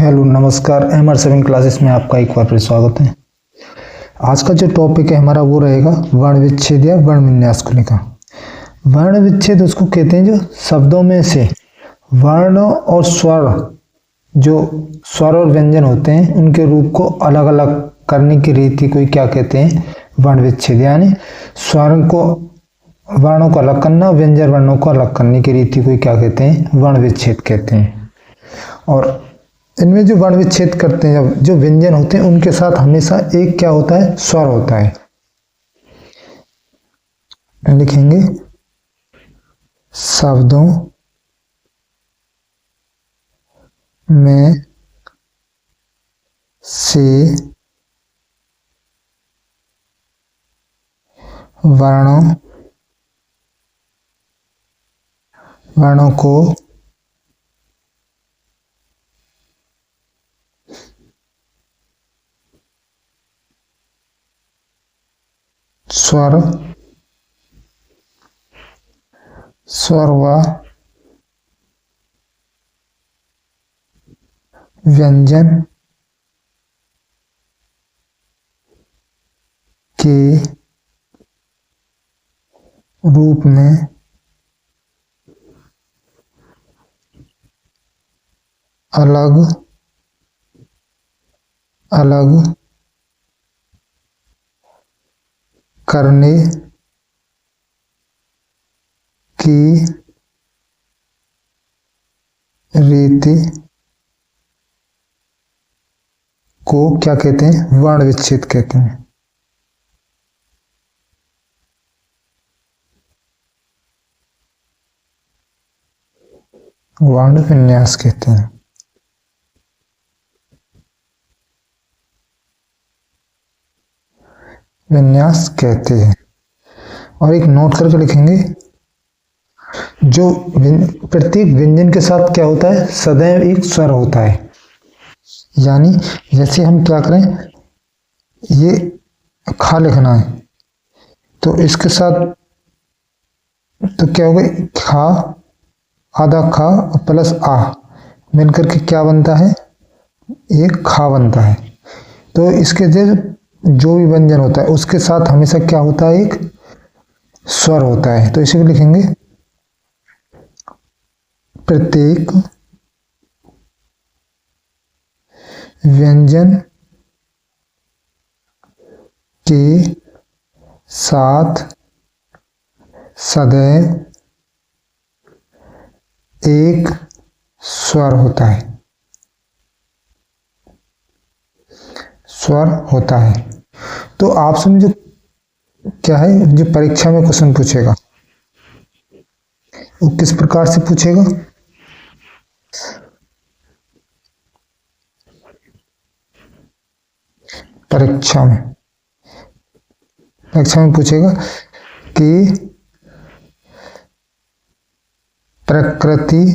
Hello नमस्कार। MR7 classes में आपका एक बार फिर स्वागत है। आज का जो टॉपिक है हमारा वो रहेगा वर्ण विच्छेद या वर्ण विन्यास को लेकर। वर्ण विच्छेद उसको कहते हैं जो शब्दों में से वर्ण और स्वर, जो स्वर और व्यंजन होते हैं उनके रूप को अलग अलग करने की रीति को क्या कहते हैं, वर्ण विच्छेद। यानी स्वर को, वर्णों को अलग करना, व्यंजन वर्णों को अलग करने की रीति को क्या कहते हैं, वर्ण विच्छेद कहते हैं। और इनमें जो वर्ण विच्छेद करते हैं, जो व्यंजन होते हैं उनके साथ हमेशा एक क्या होता है, स्वर होता है। लिखेंगे शब्दों में से वर्णों को स्वर व व्यंजन के रूप में अलग अलग करने की रीति को क्या कहते हैं, वर्ण विच्छेद कहते हैं। वर्ण विन्यास कहते हैं। विन्यास कहते हैं। और एक नोट करके लिखेंगे, जो प्रत्येक व्यंजन के साथ क्या होता है, सदैव एक स्वर होता है। यानी जैसे हम क्या करें, ये खा लिखना है तो इसके साथ तो क्या होगा, खा, आधा खा प्लस आ मिलकर के क्या बनता है, एक खा बनता है। तो इसके जो भी व्यंजन होता है उसके साथ हमेशा क्या होता है, एक स्वर होता है। तो इसे भी लिखेंगे, प्रत्येक व्यंजन के साथ सदैव एक स्वर होता है। स्वर होता है। तो आपसे जो क्या है, जो परीक्षा में क्वेश्चन पूछेगा वो किस प्रकार से पूछेगा, परीक्षा में पूछेगा कि प्रकृति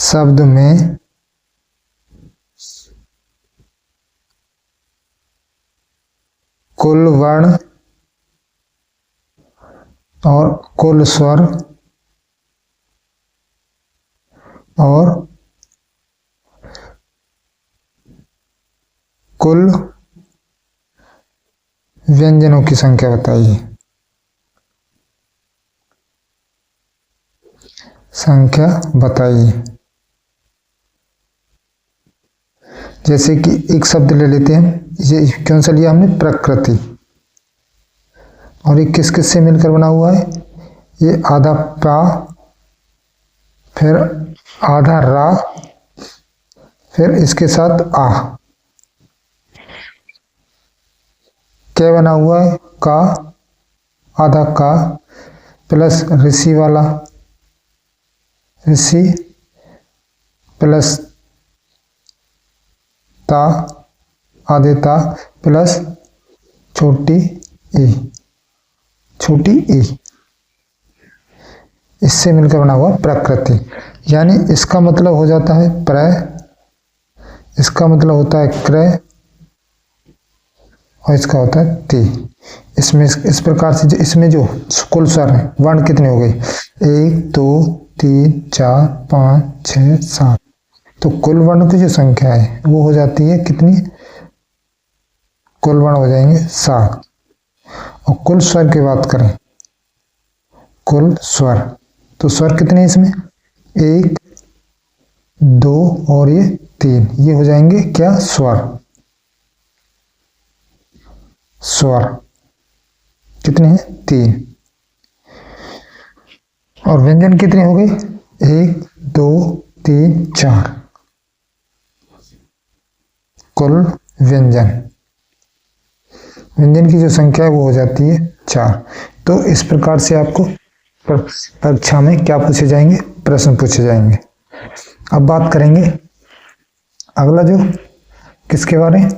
शब्द में कुल वर्ण और कुल स्वर और कुल व्यंजनों की संख्या बताइए। संख्या बताइए। जैसे कि एक शब्द ले लेते हैं, ये कौन सा लिया हमने, प्रकृति। और ये किस किस से मिलकर बना हुआ है, ये आधा पा, फिर आधा रा, फिर इसके साथ आ, क्या बना हुआ है, का, आधा का प्लस ऋषि वाला, ऋषि प्लस ता, आधे ता प्लस छोटी ई, इससे मिलकर बना हुआ प्रकृति। यानी इसका मतलब हो जाता है इसका मतलब होता है क्रय, और इसका होता है ती। इसमें इस प्रकार से इसमें जो कुल स्वर है, वर्ण कितने हो गए, 1 2 3 4 5 6 7, तो कुल वर्ण की जो संख्या है वो हो जाती है कितनी, कुल वर्ण हो जाएंगे 7। और कुल स्वर की बात करें, कुल स्वर, तो स्वर कितने हैं इसमें, 1 2 और ये 3, ये हो जाएंगे क्या, स्वर। स्वर कितने हैं, 3। और व्यंजन कितने हो गए, 1 2 3 4, कुल व्यंजन, व्यंजन की जो संख्या है वो हो जाती है 4। तो इस प्रकार से आपको परीक्षा में क्या पूछे जाएंगे, प्रश्न पूछे जाएंगे। अब बात करेंगे अगला जो किसके बारे में,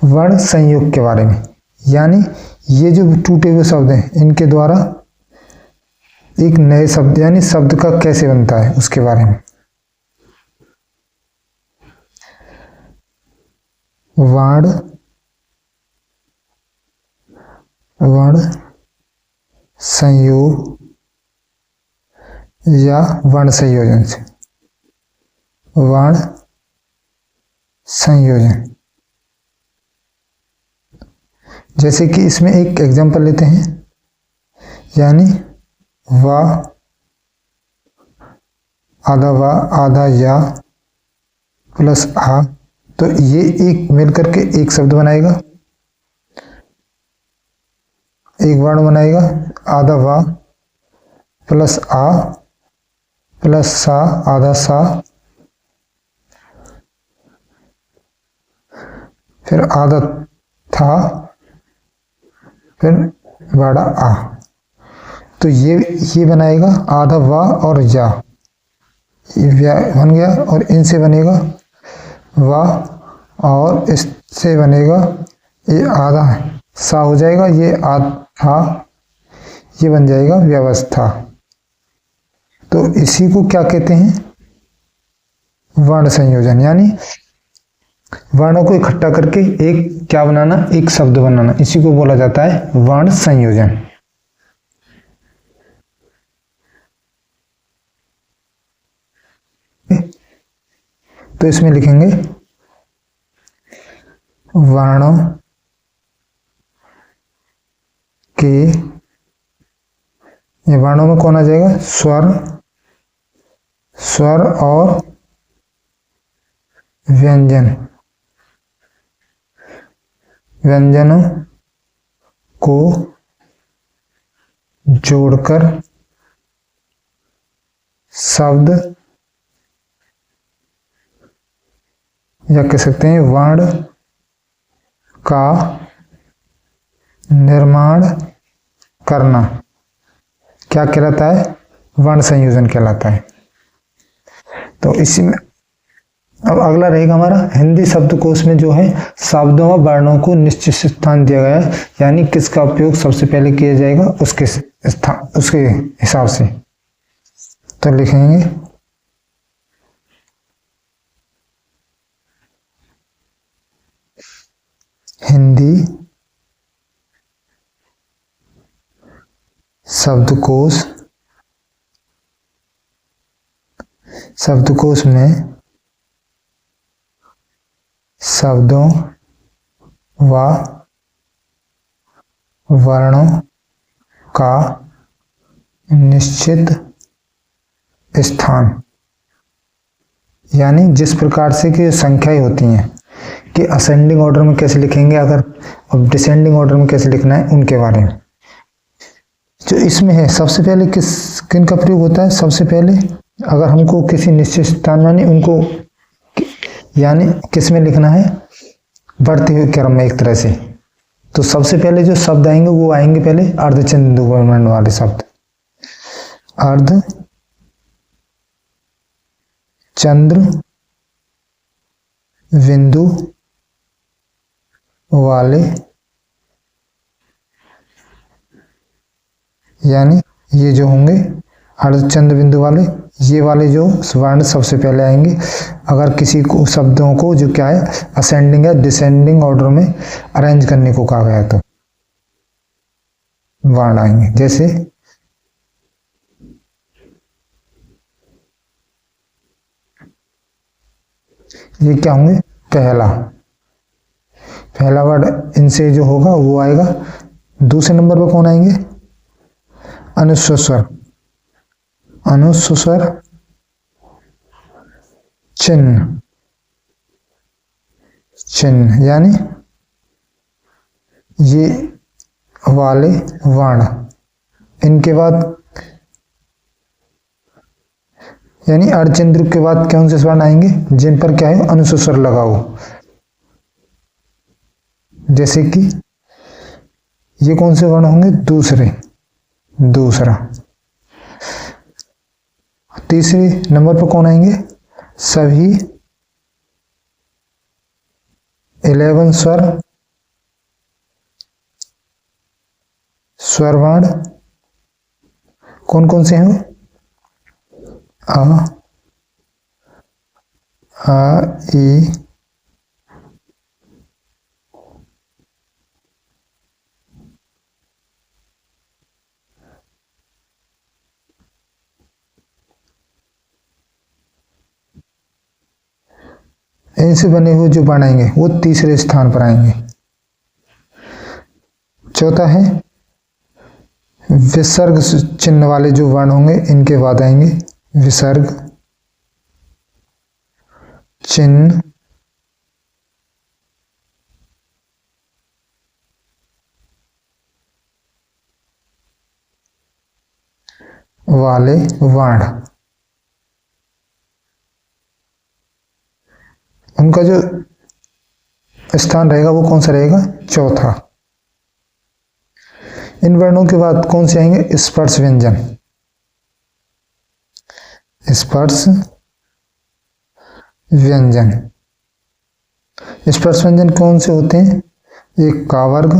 वर्ण संयोग के बारे में। यानी ये जो टूटे हुए शब्द हैं इनके द्वारा एक नए शब्द यानी शब्द का कैसे बनता है उसके बारे में। वर्ण संयोग या वर्ण संयोजन से, वर्ण संयोजन। जैसे कि इसमें एक एग्जांपल लेते हैं, यानी वा आधा या प्लस आ, तो ये एक मिलकर के एक शब्द बनाएगा, एक वर्ण बनाएगा। आधा वा प्लस आ प्लस सा, आधा सा, फिर आधा था, फिर बड़ा आ, तो ये बनाएगा आधा वा और या, ये बन गया। और इनसे बनेगा वा और इससे बनेगा ये आधा सा हो जाएगा, ये आधा, ये बन जाएगा व्यवस्था। तो इसी को क्या कहते हैं, वर्ण संयोजन। यानी वर्णों को इकट्ठा करके एक क्या बनाना, एक शब्द बनाना, इसी को बोला जाता है वर्ण संयोजन। तो इसमें लिखेंगे वर्णों के, ये वर्णों में कौन आ जाएगा, स्वर और व्यंजनों को जोड़कर शब्द, या कह सकते हैं वर्ण का निर्माण करना, क्या कहलाता है, वर्ण संयोजन कहलाता है। तो इसी में अब अगला रहेगा हमारा हिंदी शब्दकोश में जो है शब्दों व वर्णों को निश्चित स्थान दिया गया है, यानी किसका उपयोग सबसे पहले किया जाएगा उसके स्थान, उसके हिसाब से। तो लिखेंगे हिंदी शब्दकोश में शब्दों व वर्णों का निश्चित स्थान, यानी जिस प्रकार से कि संख्याएं होती हैं कि असेंडिंग ऑर्डर में कैसे लिखेंगे, अगर अब डिसेंडिंग ऑर्डर में कैसे लिखना है, उनके बारे में जो इसमें है। सबसे पहले किन का प्रयोग होता है, सबसे पहले अगर हमको किसी निश्चित स्थान यानी उनको यानी किस में लिखना है, बढ़ते हुए क्रम में एक तरह से, तो सबसे पहले जो शब्द आएंगे वो आएंगे पहले अर्धचंद्र वर्ण वाले शब्द, अर्धचंद्र बिंदु वाले, यानी ये जो होंगे अर्धचंद्र बिंदु वाले, ये वाले जो वर्ण सबसे पहले आएंगे। अगर किसी को शब्दों को जो क्या है असेंडिंग या डिसेंडिंग ऑर्डर में अरेंज करने को कहा गया तो वर्ण आएंगे। जैसे ये क्या होंगे? पहला पहला वर्ड इनसे जो होगा वो आएगा। दूसरे नंबर पर कौन आएंगे? अनुस्वर स्वर। अनुस्वर स्वर चिन्ह। चिन्ह यानी ये वाले वर्ण, इनके बाद यानी अर्धचिंद्र के बाद कौन से वर्ण आएंगे? जिन पर क्या है? अनुस्वर स्वर लगा हो। जैसे कि ये कौन से वर्ण होंगे? दूसरे। दूसरा। तीसरे नंबर पर कौन आएंगे? सभी 11 स्वर वर्ण कौन कौन से हैं? आ, ई, इनसे बने हुए जो वर्ण आएंगे वो तीसरे स्थान पर आएंगे। चौथा है विसर्ग चिन्ह वाले जो वर्ण होंगे इनके बाद आएंगे विसर्ग चिन्ह वाले वर्ण। उनका जो स्थान रहेगा वो कौन सा रहेगा? चौथा। इन वर्णों के बाद कौन से आएंगे? स्पर्श व्यंजन। स्पर्श व्यंजन। स्पर्श व्यंजन कौन से होते हैं? एक का वर्ग,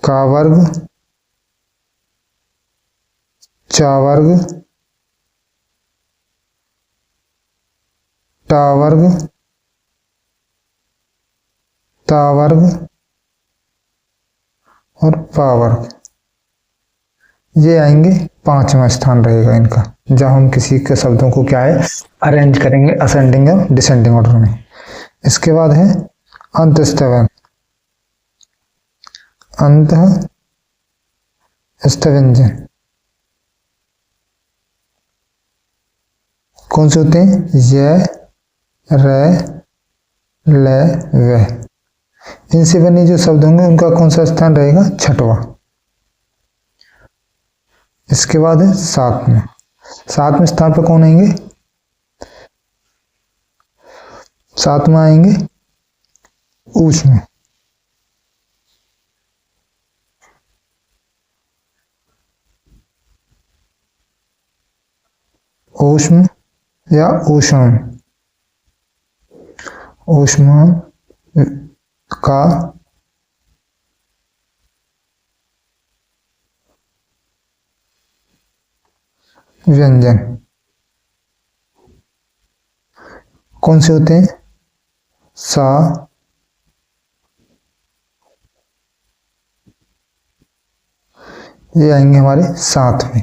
का वर्ग, चा वर्ग, टा वर्ग, ता वर्ग और पा वर्ग। ये आएंगे। पांचवा स्थान रहेगा इनका, जब हम किसी के शब्दों को क्या है? अरेंज करेंगे असेंडिंग और डिसेंडिंग ऑर्डर में। इसके बाद है अंतःस्थ व्यंजन। कौन से होते हैं? य, र, ल, व। इनसे बने जो शब्द होंगे उनका कौन सा स्थान रहेगा? छठवां। इसके बाद है सातवें। सातवें स्थान पर कौन आएंगे? सातवां आएंगे ऊष्म। ऊष्म या ऊष्म। ऊष्म का व्यंजन कौन से होते हैं? सा, ये आएंगे हमारे सातवें।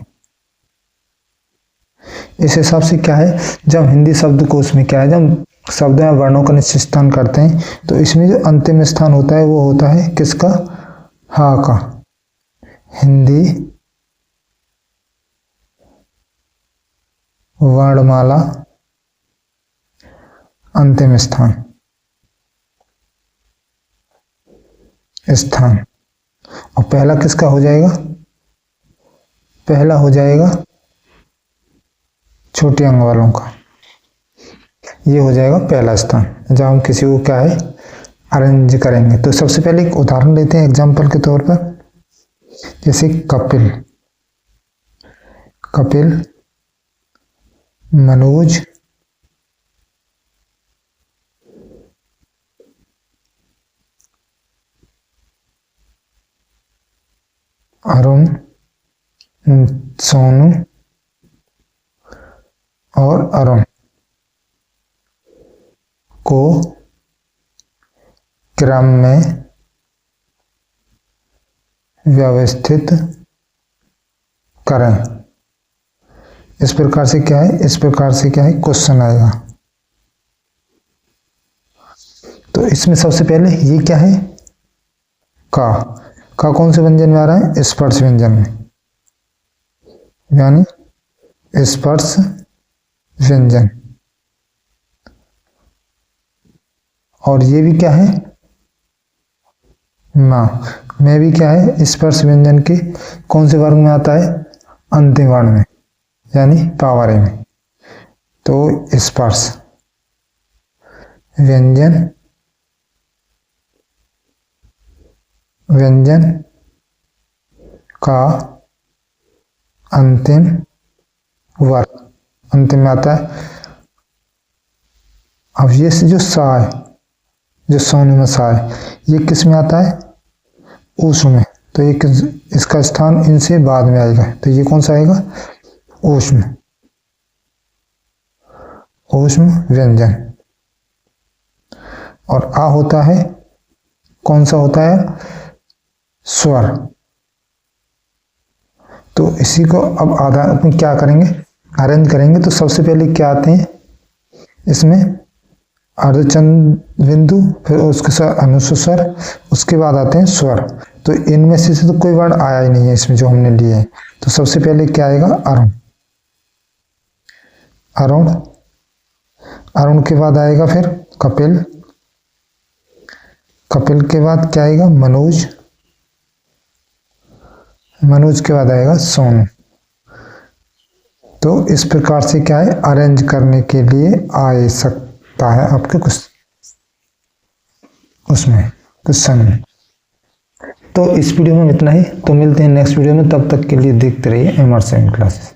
इस हिसाब से क्या है, जब हिंदी शब्दकोश में क्या है, जब शब्द या वर्णों का निश्चित स्थान करते हैं तो इसमें जो अंतिम स्थान होता है वो होता है किसका? हा का। हिंदी वर्णमाला अंतिम स्थान। और पहला किसका हो जाएगा? पहला हो जाएगा छोटे अंग वालों का। ये हो जाएगा पहला स्थान जब हम किसी को क्या है? अरेंज करेंगे। तो सबसे पहले एक उदाहरण लेते हैं एग्जाम्पल के तौर पर। जैसे कपिल, कपिल, मनोज, अरुण, सोनू और अरुण को क्रम में व्यवस्थित करें। इस प्रकार से क्या है, इस प्रकार से क्या है क्वेश्चन आएगा। तो इसमें सबसे पहले ये क्या है, का कौन से व्यंजन में आ रहा है, स्पर्श व्यंजन में, यानी स्पर्श व्यंजन। और ये भी क्या है, में भी क्या है, स्पर्श व्यंजन के कौन से वर्ग में आता है, अंतिम वर्ण में, यानी पावरे में। तो स्पर्श व्यंजन का अंतिम वर्ग अंतिम में आता है। अब ये जो सा है, जो सोने में सा है, ये किस में आता है, ऊष्म में। तो ये इसका स्थान इनसे बाद में आएगा, तो ये कौन सा आएगा, ऊष्म, ऊष्म व्यंजन। और आ होता है, कौन सा होता है, स्वर। तो इसी को अब आधा अपन क्या करेंगे, अरेंज करेंगे। तो सबसे पहले क्या आते हैं इसमें, अर्धचंद्र बिंदु, फिर उसके साथ अनुस्वर स्वर, उसके बाद आते हैं स्वर। तो इनमें से तो कोई वर्ण आया ही नहीं है इसमें जो हमने लिए है। तो सबसे पहले क्या आएगा, अरुण, अरुण, अरुण के बाद आएगा फिर कपिल, कपिल के बाद क्या आएगा, मनोज, मनोज के बाद आएगा सोनू। तो इस प्रकार से क्या है, अरेंज करने के लिए आ सकता है आपके कुछ उसमें क्वेश्चन में। तो इस वीडियो में इतना ही, तो मिलते हैं नेक्स्ट वीडियो में, तब तक के लिए देखते रहिए MR7 क्लासेस।